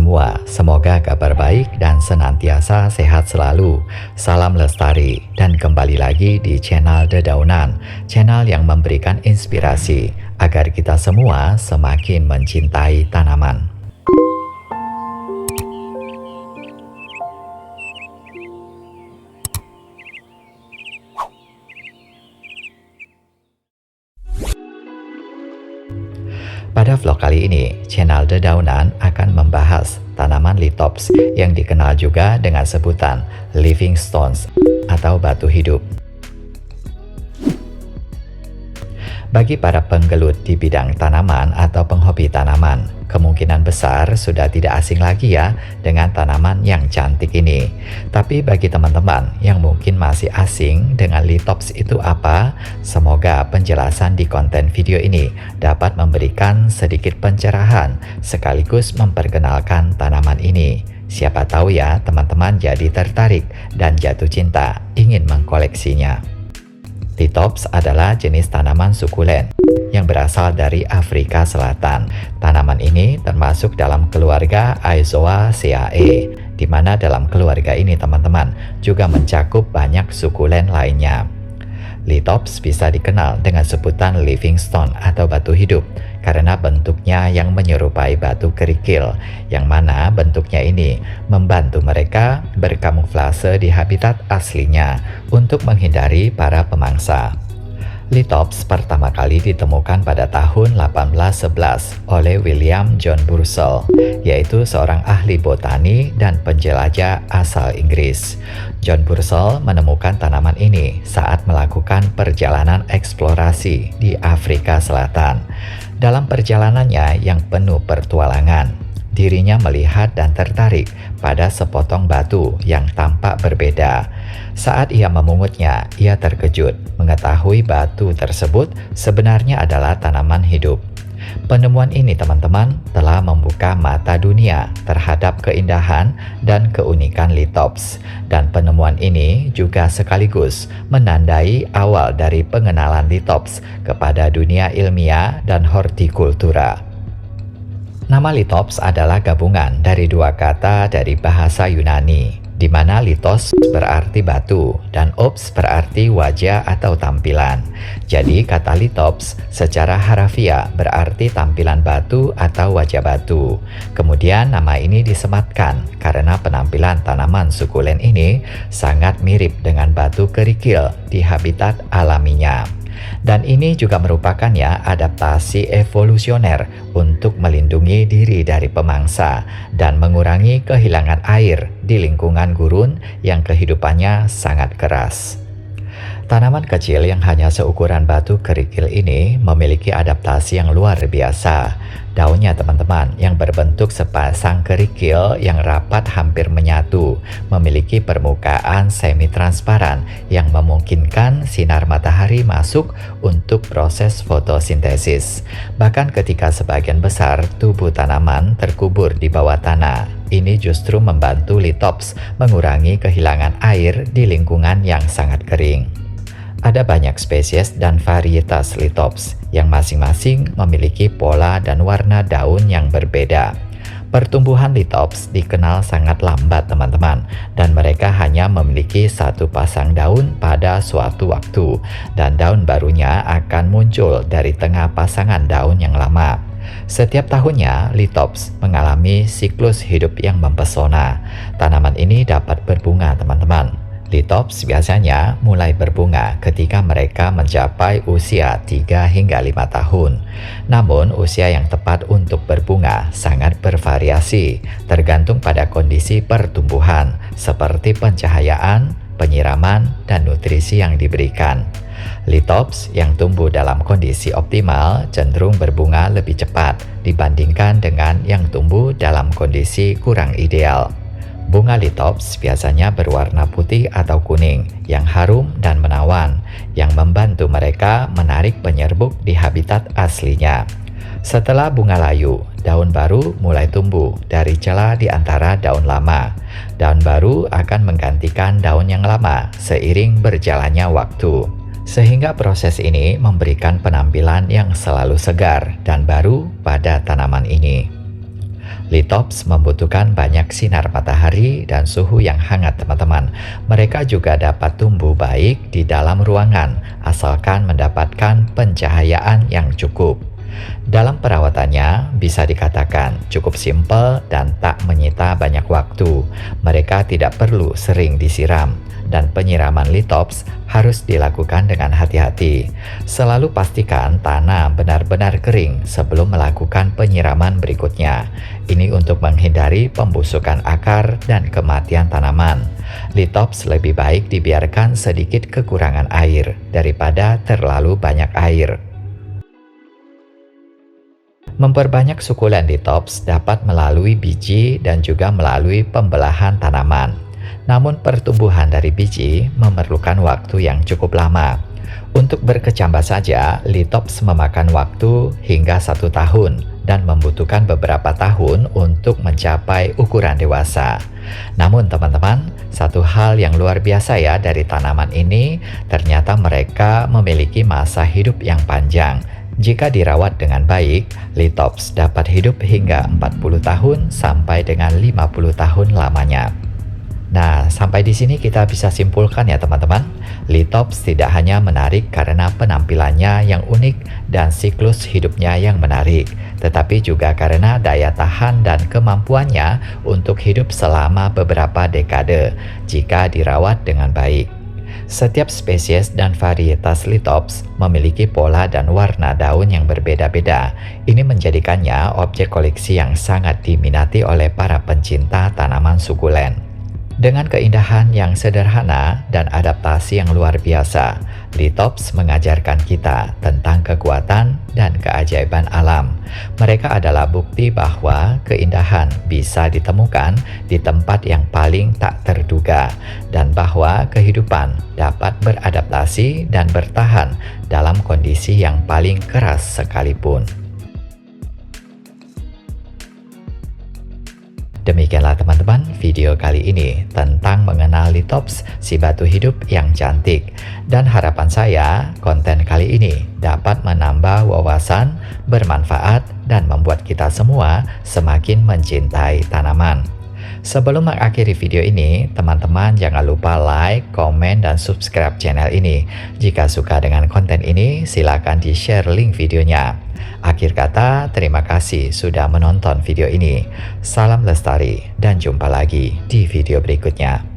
semua, semoga kabar baik dan senantiasa sehat selalu. Salam lestari dan kembali lagi di channel Dedaunan, channel yang memberikan inspirasi agar kita semua semakin mencintai tanaman. Pada vlog kali ini, channel Dedaunan akan membahas tanaman Lithops yang dikenal juga dengan sebutan living stones atau batu hidup. Bagi para penggelut di bidang tanaman atau penghobi tanaman, kemungkinan besar sudah tidak asing lagi ya dengan tanaman yang cantik ini. Tapi bagi teman-teman yang mungkin masih asing dengan Lithops itu apa, semoga penjelasan di konten video ini dapat memberikan sedikit pencerahan sekaligus memperkenalkan tanaman ini. Siapa tahu ya teman-teman jadi tertarik dan jatuh cinta ingin mengkoleksinya. Lithops adalah jenis tanaman sukulen yang berasal dari Afrika Selatan. Tanaman ini termasuk dalam keluarga Aizoaceae, di mana dalam keluarga ini teman-teman juga mencakup banyak sukulen lainnya. Lithops bisa dikenal dengan sebutan living stone atau batu hidup karena bentuknya yang menyerupai batu kerikil, yang mana bentuknya ini membantu mereka berkamuflase di habitat aslinya untuk menghindari para pemangsa. Lithops pertama kali ditemukan pada tahun 1811 oleh William John Burchell, yaitu seorang ahli botani dan penjelajah asal Inggris. John Burchell menemukan tanaman ini saat melakukan perjalanan eksplorasi di Afrika Selatan. Dalam perjalanannya yang penuh pertualangan, dirinya melihat dan tertarik pada sepotong batu yang tampak berbeda. Saat ia memungutnya, ia terkejut mengetahui batu tersebut sebenarnya adalah tanaman hidup. Penemuan ini teman-teman telah membuka mata dunia terhadap keindahan dan keunikan Lithops. Dan penemuan ini juga sekaligus menandai awal dari pengenalan Lithops kepada dunia ilmiah dan hortikultura. Nama Lithops adalah gabungan dari dua kata dari bahasa Yunani, di mana lithos berarti batu dan ops berarti wajah atau tampilan. Jadi kata Lithops secara harafiah berarti tampilan batu atau wajah batu. Kemudian nama ini disematkan karena penampilan tanaman sukulen ini sangat mirip dengan batu kerikil di habitat alaminya. Dan ini juga merupakan ya adaptasi evolusioner untuk melindungi diri dari pemangsa dan mengurangi kehilangan air di lingkungan gurun yang kehidupannya sangat keras. Tanaman kecil yang hanya seukuran batu kerikil ini memiliki adaptasi yang luar biasa. Daunnya teman-teman yang berbentuk sepasang kerikil yang rapat hampir menyatu, memiliki permukaan semi-transparan yang memungkinkan sinar matahari masuk untuk proses fotosintesis. Bahkan ketika sebagian besar tubuh tanaman terkubur di bawah tanah, ini justru membantu Lithops mengurangi kehilangan air di lingkungan yang sangat kering. Ada banyak spesies dan varietas Lithops yang masing-masing memiliki pola dan warna daun yang berbeda. Pertumbuhan Lithops dikenal sangat lambat teman-teman, dan mereka hanya memiliki satu pasang daun pada suatu waktu, dan daun barunya akan muncul dari tengah pasangan daun yang lama. Setiap tahunnya, Lithops mengalami siklus hidup yang mempesona. Tanaman ini dapat berbunga teman-teman. Lithops biasanya mulai berbunga ketika mereka mencapai usia 3 hingga 5 tahun. Namun, usia yang tepat untuk berbunga sangat bervariasi, tergantung pada kondisi pertumbuhan, seperti pencahayaan, penyiraman, dan nutrisi yang diberikan. Lithops yang tumbuh dalam kondisi optimal cenderung berbunga lebih cepat dibandingkan dengan yang tumbuh dalam kondisi kurang ideal. Bunga Lithops biasanya berwarna putih atau kuning yang harum dan menawan, yang membantu mereka menarik penyerbuk di habitat aslinya. Setelah bunga layu, daun baru mulai tumbuh dari celah di antara daun lama. Daun baru akan menggantikan daun yang lama seiring berjalannya waktu. Sehingga proses ini memberikan penampilan yang selalu segar dan baru pada tanaman ini. Litops membutuhkan banyak sinar matahari dan suhu yang hangat, teman-teman. Mereka juga dapat tumbuh baik di dalam ruangan, asalkan mendapatkan pencahayaan yang cukup. Dalam perawatannya, bisa dikatakan cukup simpel dan tak menyita banyak waktu. Mereka tidak perlu sering disiram, dan penyiraman litops harus dilakukan dengan hati-hati. Selalu pastikan tanah benar-benar kering sebelum melakukan penyiraman berikutnya. Ini untuk menghindari pembusukan akar dan kematian tanaman. Litops lebih baik dibiarkan sedikit kekurangan air daripada terlalu banyak air. Memperbanyak sukulen litops dapat melalui biji dan juga melalui pembelahan tanaman. Namun pertumbuhan dari biji memerlukan waktu yang cukup lama. Untuk berkecambah saja, litops memakan waktu hingga 1 tahun dan membutuhkan beberapa tahun untuk mencapai ukuran dewasa. Namun teman-teman, satu hal yang luar biasa ya dari tanaman ini, ternyata mereka memiliki masa hidup yang panjang. Jika dirawat dengan baik, litops dapat hidup hingga 40 tahun sampai dengan 50 tahun lamanya. Nah, sampai di sini kita bisa simpulkan ya teman-teman, litops tidak hanya menarik karena penampilannya yang unik dan siklus hidupnya yang menarik, tetapi juga karena daya tahan dan kemampuannya untuk hidup selama beberapa dekade jika dirawat dengan baik. Setiap spesies dan varietas litops memiliki pola dan warna daun yang berbeda-beda. Ini menjadikannya objek koleksi yang sangat diminati oleh para pencinta tanaman sukulen. Dengan keindahan yang sederhana dan adaptasi yang luar biasa, litops mengajarkan kita tentang kekuatan dan keajaiban alam. Mereka adalah bukti bahwa keindahan bisa ditemukan di tempat yang paling tak terduga, dan bahwa kehidupan dapat beradaptasi dan bertahan dalam kondisi yang paling keras sekalipun. Demikianlah teman-teman video kali ini tentang mengenal litops, si batu hidup yang cantik. Dan harapan saya konten kali ini dapat menambah wawasan, bermanfaat, dan membuat kita semua semakin mencintai tanaman. Sebelum mengakhiri video ini, teman-teman jangan lupa like, komen, dan subscribe channel ini. Jika suka dengan konten ini, silakan di-share link videonya. Akhir kata, terima kasih sudah menonton video ini. Salam lestari dan jumpa lagi di video berikutnya.